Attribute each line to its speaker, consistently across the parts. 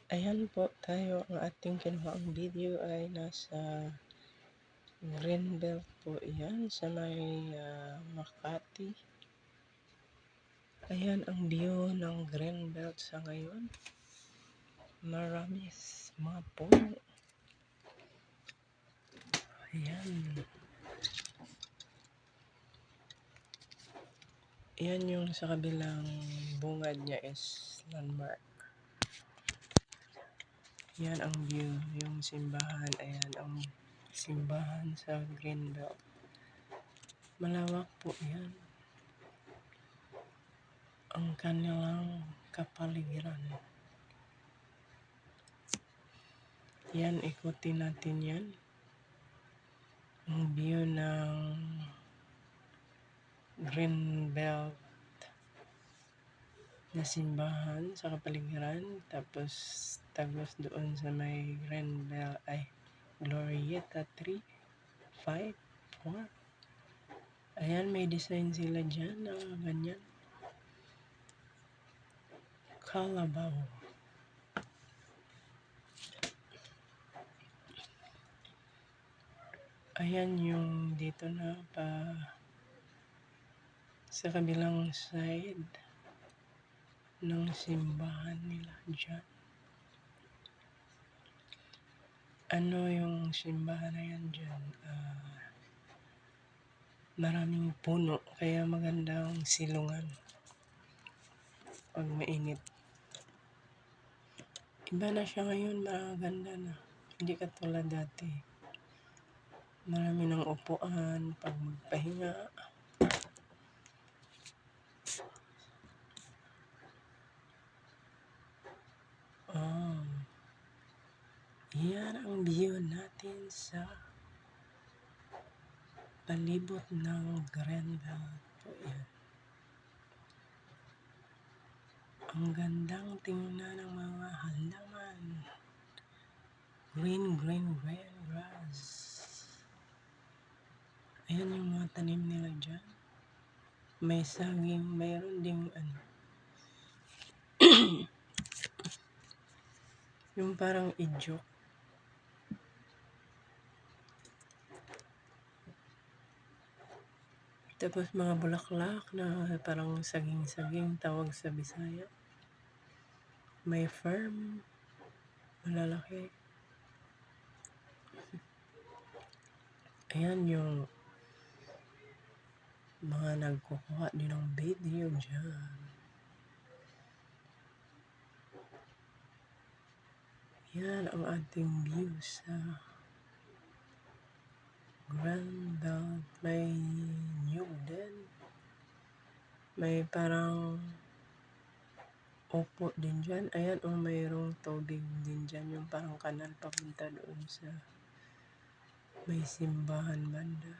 Speaker 1: Ayan po tayo, ang ating kinuhaang video ay nasa Greenbelt po yan sa may Makati. Ayan ang view ng Greenbelt sa ngayon. Marami mga puno. Ayan. Ayan yung sa kabilang bungad niya is landmark. Yan ang view, yung simbahan. Ayan ang simbahan sa Greenbelt. Malawak po yan. Ang kanilang kapaligiran. Yan, ikutin natin yan. Ang view ng Greenbelt na simbahan sa kapaligiran. Tapos tagos doon sa may Greenbelt ay Glorieta 3, 5, 4. Ayan, may design sila dyan na ganyan. Kalabaw. Ayan yung dito na pa sa kabilang side ng simbahan nila dyan. Ano yung simbahan na yan dyan? Maraming puno kaya magandang silungan pag mainit. Iba na siya ngayon, maganda na. Hindi katulad dati. Marami ng upuan pag magpahinga. Yan ang view natin sa palibot ng Greenbelt po yan. Ang gandang tingnan ng mga halaman. Green grass. Ayan yung mga tanim nila dyan. May saging, mayroon ding yung parang idyok. Tapos mga bulaklak na parang saging-saging tawag sa Bisaya. May farm, malalaki. Ayan yung mga nagkukuha din ng video dyan. Yan ang ating view sa Greenbelt. May nyug din. May parang upo din dyan. Ayan o, mayroong tubig din dyan. Yung parang kanal papunta doon sa may simbahan banda.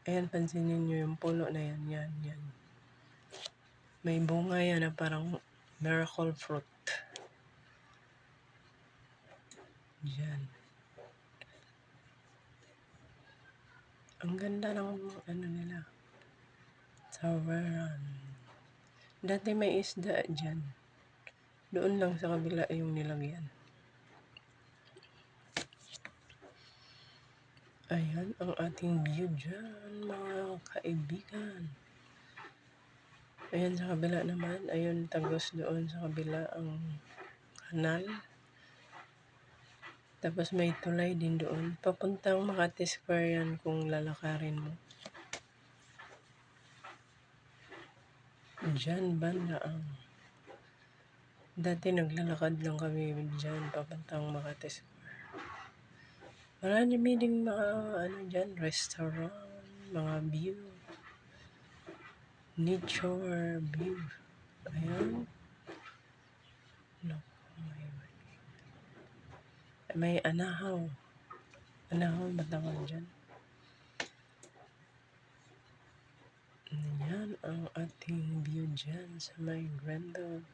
Speaker 1: Ayan, pansinin nyo yung puno na yan. Yan. May bunga yan na parang miracle fruit. Diyan. Ang ganda ng nila. Tawaran. Dati may isda dyan. Doon lang sa kabila yung nilagyan. Ayan ang ating view dyan, mga kaibigan. Ayan sa kabila naman. Ayun, tagos doon sa kabila ang kanal. Tapos may tulay din doon. Papuntang Makati Square yan kung lalakarin mo. Diyan banda ang... Dati naglalakad lang kami dyan papuntang Makati Square. Marami ding mga dyan, restaurant, mga view. Nature view. Ayan. May anahaw. Anahaw ba tawag dyan? Yan ang ating view dyan sa may Greenbelt.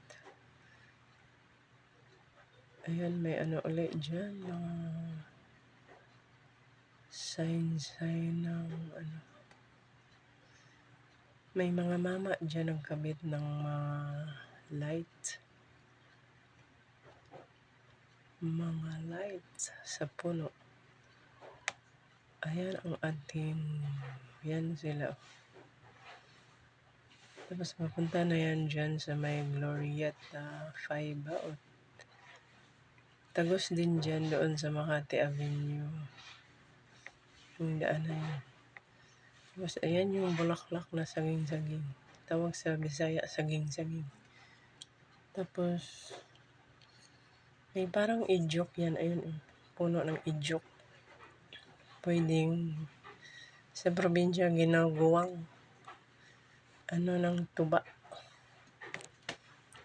Speaker 1: Ayan, may ulit dyan. Mga sign ng May mga mama dyan nagkabit ng light. mga lights sa puno. Ayan ang ating, yan sila. Tapos mapunta na yan dyan sa may Glorieta 5 ba? Tagos din dyan doon sa Makati Avenue. Yung daan na yun. Tapos ayan yung bulaklak na saging-saging. Tawag sa Bisaya, saging-saging. Tapos may parang idyok yan. Ayun, puno ng idyok. Pwedeng sa probinsya ginagawang ng tuba.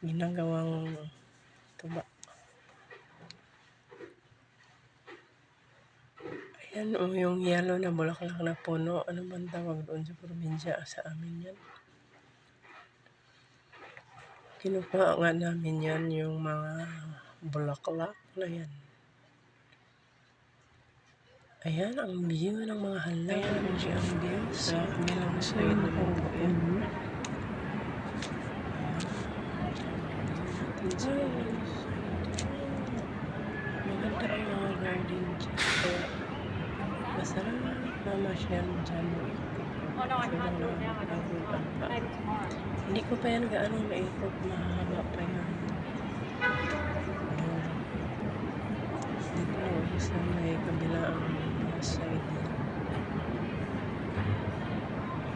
Speaker 1: Ginagawang tuba. Ayan yung yellow na bulaklak na puno. Ano bang tawag doon sa probinsya? Sa amin yan. Kinukuha nga namin yan, yung mga bulaklak na yan. Ayan ang view ng mga halaman. Ayan ang view sa kabilang side na bukid. Maganda ang mga garden dyan. Kaya masarap mamasyal dyan. Hindi ko pa yan gaano naikot. Mahaba pa yan. Dito sa may kabilang side.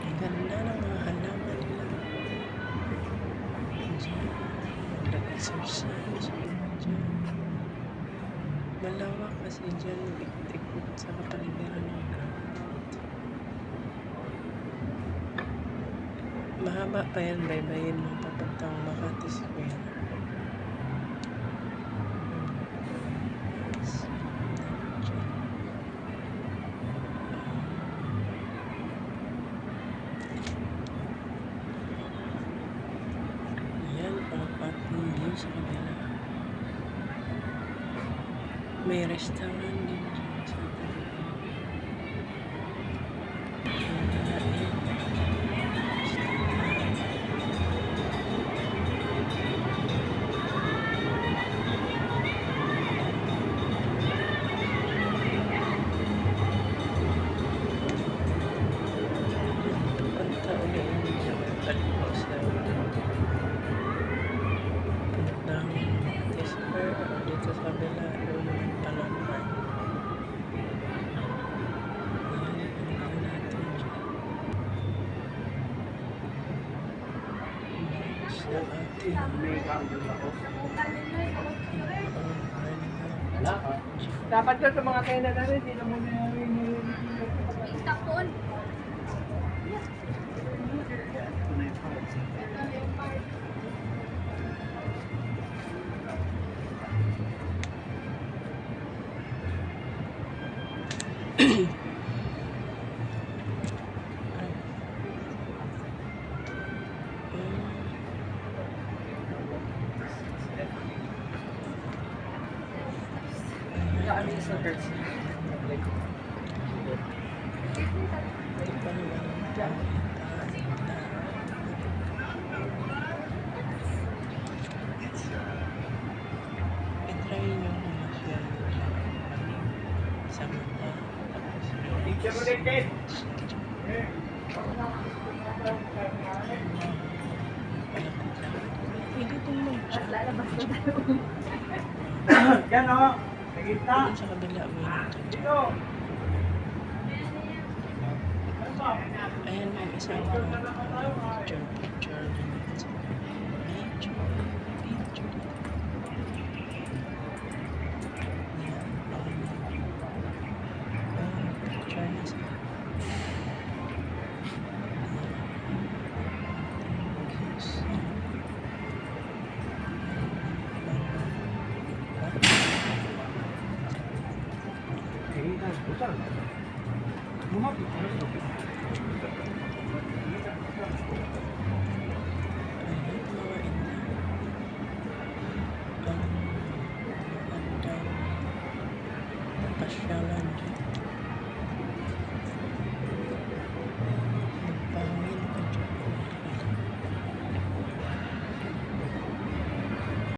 Speaker 1: Ang ganda ng mga halaman nila. Diyan. Mag-exercise. Diyan. Malawak kasi dyan. Ikot-ikot sa kapaligiran ng ground. Mahaba pa yan, baybayin mo papuntang Makati Square. Yan ang ating view sa kabila. May restaurant din dyan sa kabila. Dito sa kabila, doon naman Palawan. Ayan, ang natin dyan. Sa ating
Speaker 2: dapat doon sa mga kainan namin, hindi na muna
Speaker 3: Tapon.
Speaker 2: yan o, sa gitna.
Speaker 1: Sa kabila mo
Speaker 2: Dito.
Speaker 1: ayan ang isang picture pasyal